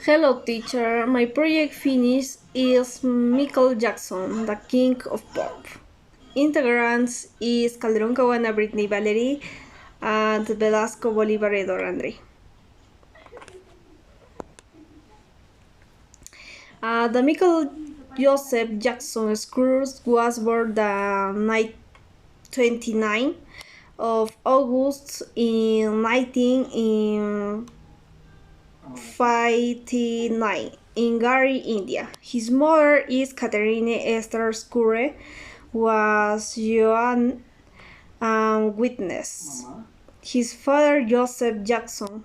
Hello, teacher. My project finish is Michael Jackson, the king of pop. Integrants is Calderón Caguana, Britney Valerie, and Velasco Bolivar Edor Andre. The Michael Joseph Jackson Scrooge was born the night 29 of August in 1959 in Gary, India. His mother is Catherine Esther Scurre, was Joan Witness. His father, Joseph Jackson,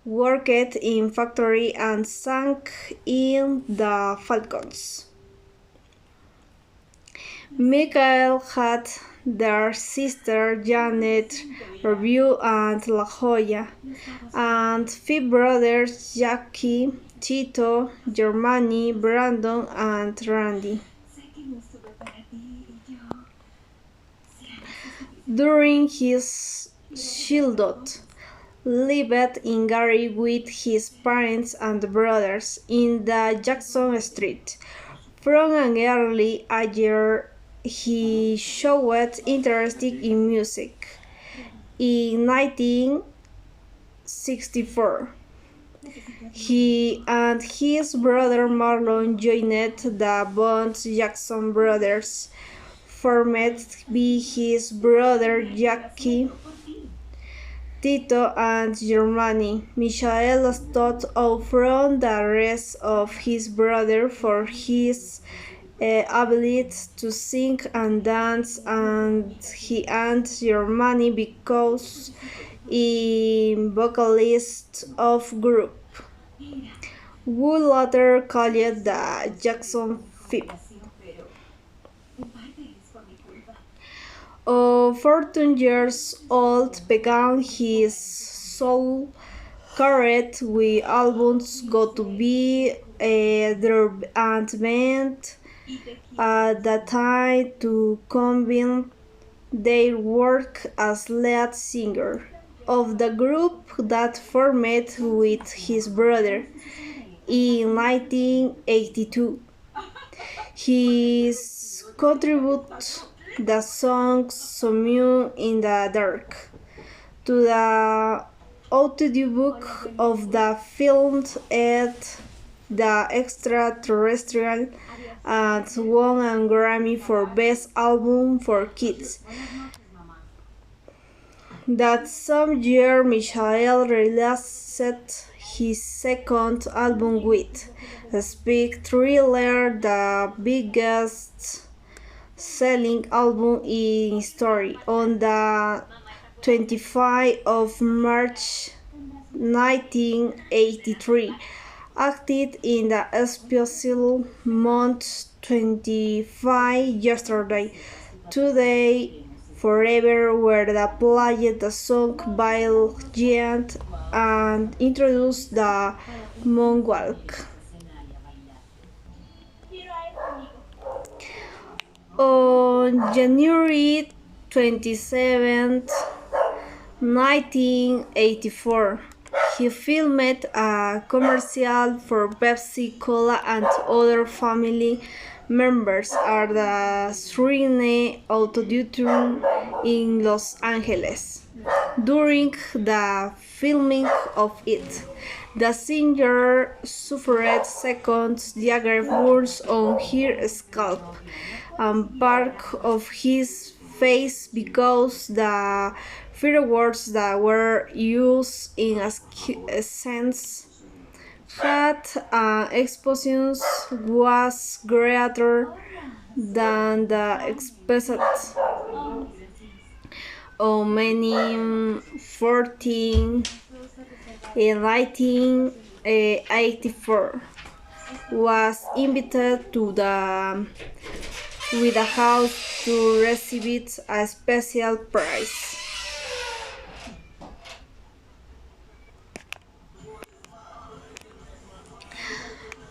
worked in factory and sang in the Falcons. Michael had their sister Janet, Review, and La Joya, and 5 brothers Jackie, Tito, Germani, Brandon, and Randy. During his childhood, lived in Gary with his parents and brothers in the Jackson Street. From an early age, he showed interest in music. In 1964, he and his brother Marlon joined the band Jackson Brothers, formed by his brother Jackie, Tito, and Germani. Michael stood out from the rest of his brothers for his ability to sing and dance, and he and Germani because a vocalist of group, who later called the Jackson 5. 14 years old, began his solo career with albums Got to Be There and Band at the time to combine their work as lead singer of the group that formed with his brother in 1982. His contribute the song Somewhere in the Dark to the audiobook of the film at the Extraterrestrial, and won a Grammy for Best Album for Kids. That same year, Michael released his second album with Speak Thriller, the biggest selling album in history, on the 25th of March 1983. Acted in the special month 25 yesterday, today, forever, where they played the song by Giant and introduced the moonwalk. On January 27, 1984, he filmed a commercial for Pepsi Cola and other family members at the Shrine Auditorium in Los Angeles. During the filming of it, the singer suffered second-degree burns on her scalp and part of his face because the fireworks that were used in a sense had explosion was greater than the expected on many 14 in 1984 was invited to the with a house to receive a special prize.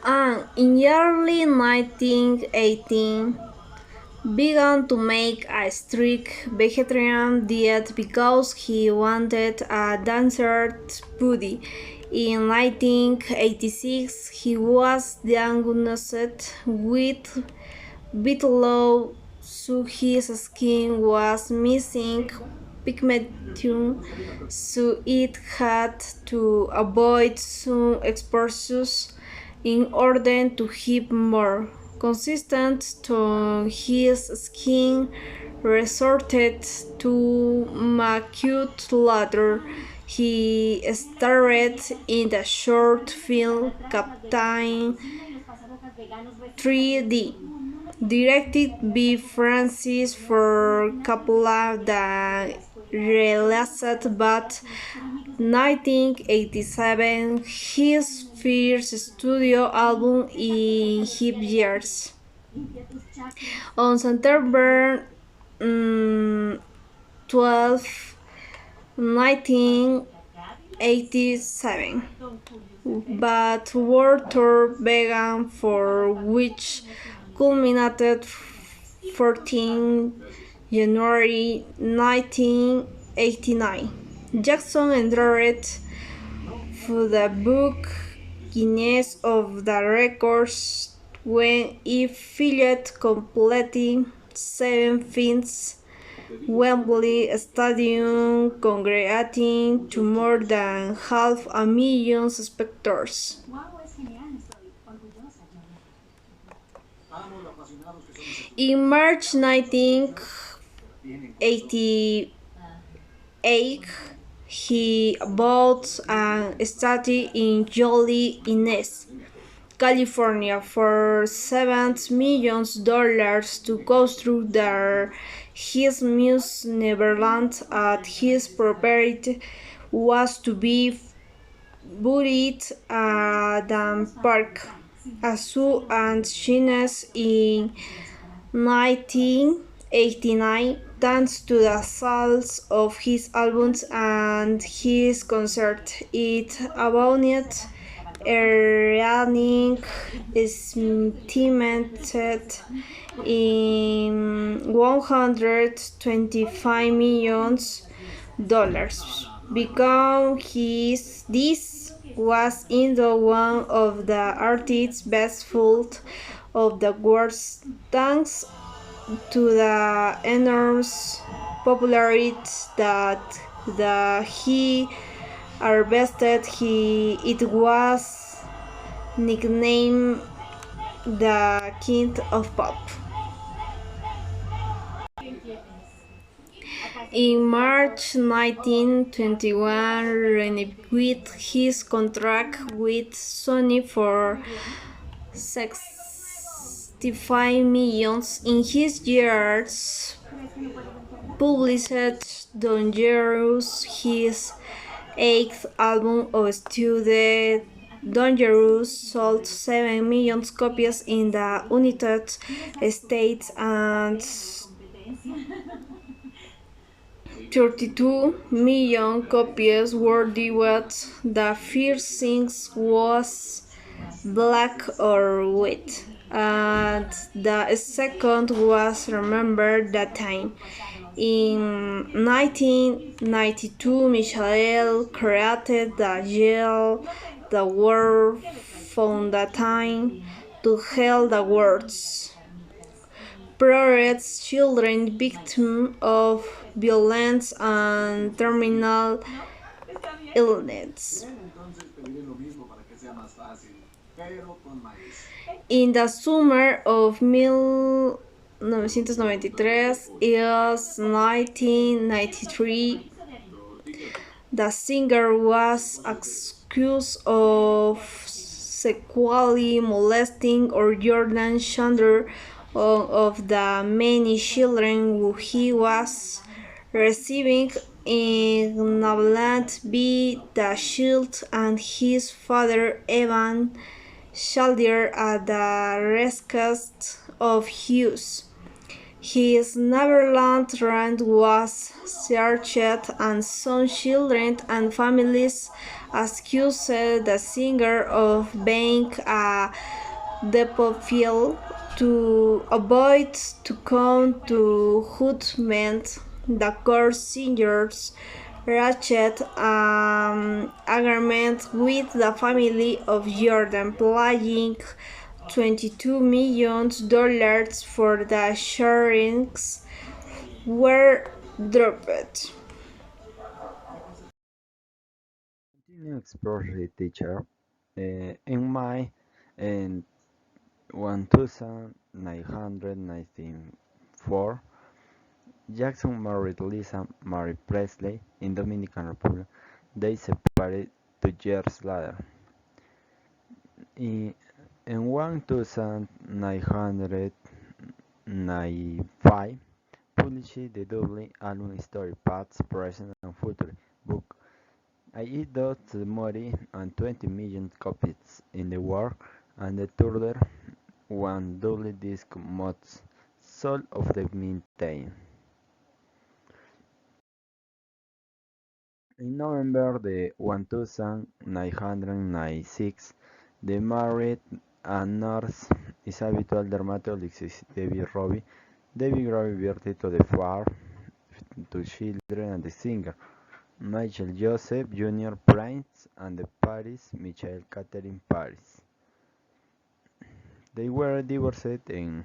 And in early 1918, began to make a strict vegetarian diet because he wanted a dancer's body. In 1986, he was diagnosed with vitiligo, so his skin was missing pigmentation, so it had to avoid some exposures in order to keep more consistent to his skin resorted to macute later. He starred in the short film Captain 3D, directed by Francis Ford Coppola, that released but 1987, his first studio album in 5 years. On September 12, 1987, but World Tour began, for which culminated 14 January 1989. Jackson entered for the book Guinness of the Records when he filled completely 7 fins Wembley Stadium, congregating to more than 500,000 spectators. In March 1988, he bought an estate in Joliet, California for $7 million to construct there. His muse Neverland at his property was to be buried at the park, as soon as Chinese in 1989, thanks to the sales of his albums and his concerts. It abounded earning estimated in $125 million. Because this was indeed one of the artist's best films of the world, thanks to the enormous popularity that he harvested. It was nicknamed the King of Pop. In March 1921, renewed his contract with Sony for $65 million. In his years published Dangerous, his 8th album of studio. Dangerous sold 7 million copies in the United States and 32 million copies worldwide. The first single was Black or White, and the second was Remember That Time. In 1992, Michael created the Yell the World Foundation to help the world's poorest children victims of violence and terminal illness. In the summer of 1993 is 1993, the singer was accused of sexually molesting or Jordan Chandler of the many children who he was receiving enabled by the child and his father Evan Chaldier at the request of Hughes. His Neverland rent was searched, and some children and families accused the singer of being a pedophile. To avoid to come to judgment, the court singers Ratchet agreement with the family of Jordan, paying $22 million for the sharings were dropped. Continue explore teacher. In my in 1994, Jackson married Lisa Marie Presley in Dominican Republic. They separated 2 years later. In, in 1995, published the double album story Past, Present and Future book. It does more than 20 million copies in the world and the third one double disc most sold of the maintain. In November the 1996, the married a nurse is habitual dermatologist Debbie Robbie birthed to the farm, to children and the singer. Michael Joseph Jr. Prince and the Paris Michael Catherine Paris. They were divorced in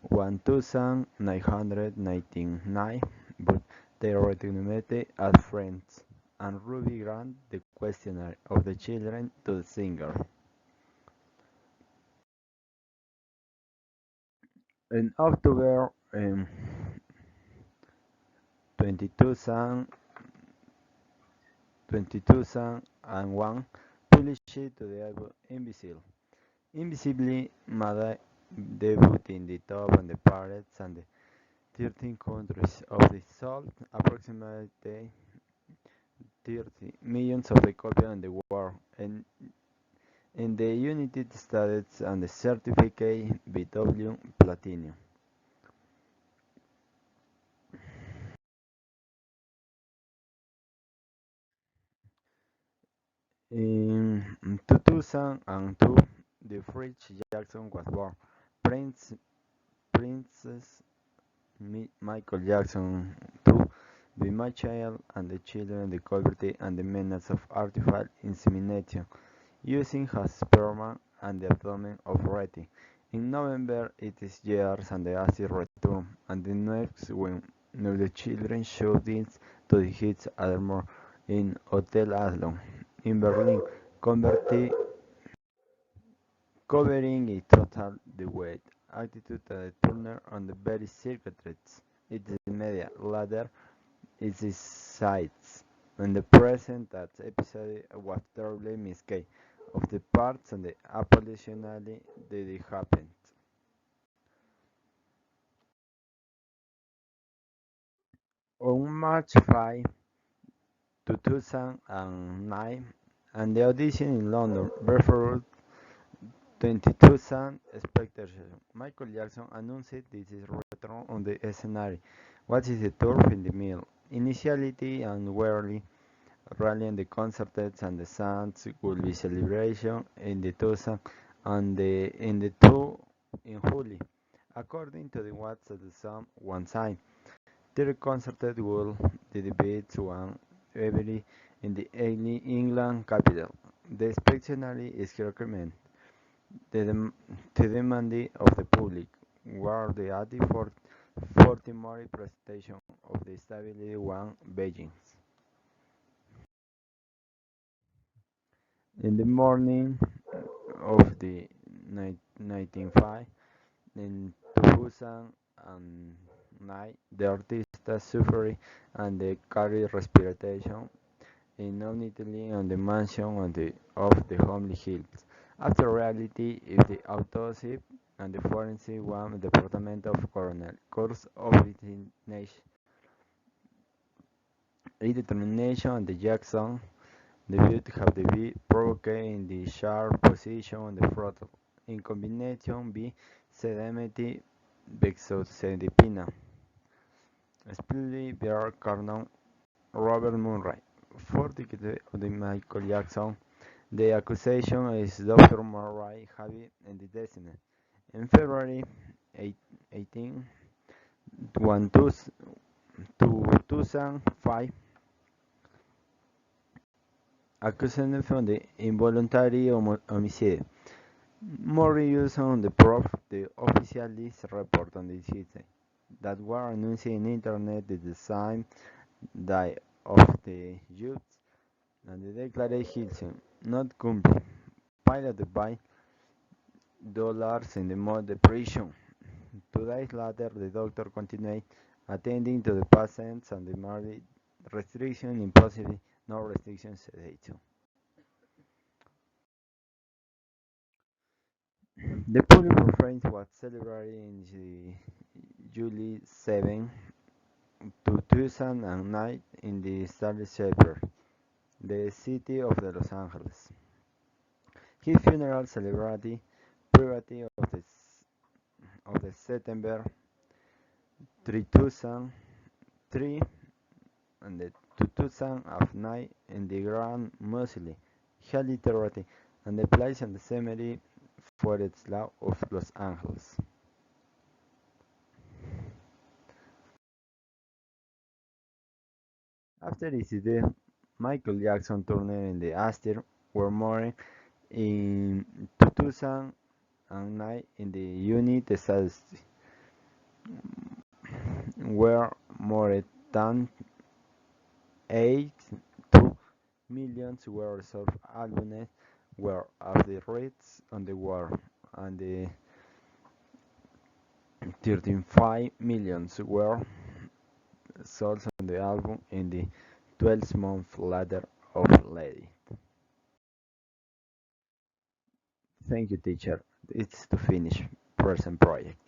1999, but they returned as friends, and Ruby granted the questionnaire of the children to the singer. In October 2000, 2001, published to the album Invisible. Invisibly Mada debuted in the top of the charts and the 13 countries of the sold approximately 30 millions of the copies in the world, and in the United States and the certificate BW Platinum. In 2002, the French Jackson was born. Princess Michael Jackson II, the my child and the children, the poverty and the menace of artificial insemination, using his sperm and the abdomen of Retty. In November, it is years and the acid return, and the next when the children showed this to the hits Adlermore in Hotel Adlon in Berlin, converted covering a total the weight attitude that Turner on the very circuits. It is media ladder is the sites. In the present that episode was terribly miscast of the parts and the applicationally that it happened. On March 5, 2009, and the audition in London referred 22,000 spectators. Michael Jackson announced this return on the scenario. What is the tour in the middle? Initiality and weirdly rally and the concerts and the sounds will be celebration in the 2000 and in the 2 in July. According to the what's the song one side. The concert will the beats one every in the England capital. The spectacularly is recommended the, the demand of the public were the added for 40 more presentation of the stability one Beijing. In the morning of the 1905 in 2009, the artist suffered and the carried respiration inopportunely on the mansion of the Homely Hills. After reality, if the autopsy and the forensic one department of coroner course of determination, a determination and the Jackson debut have to be provoked in the sharp position on the throttle. In combination B sedimenti bexosedipina. Speedily Bear Carnon Robert Murray. For the Michael Jackson, the accusation is Dr. Murray Javi and the Destiny. In February 18, 2005, accusing him of the involuntary homicide. More reviews on the proof the officially report on the incident that were announced in internet the design die of the youth and the declared Hilson not complete piloted by dollars in the mode depression. 2 days later, the doctor continued attending to the patients and the married restriction impossible, no restrictions sedation. The public reference was celebrated in July 7, 2009 in the Starlight Shepherd, the city of Los Angeles. His funeral celebrated privately of the September 2003 and the 2009 in the Grand Mausoleum, highly theoretic, and the place in the cemetery for its law of Los Angeles. After his death, Michael Jackson turned in the Astor were more in 2009 in the United States, where more than 8.2 million were sold albums were of the rates on the world, and the 13.5 million were sold on the album in the 12 months later of Lady. Thank you, teacher. It's to finish present project.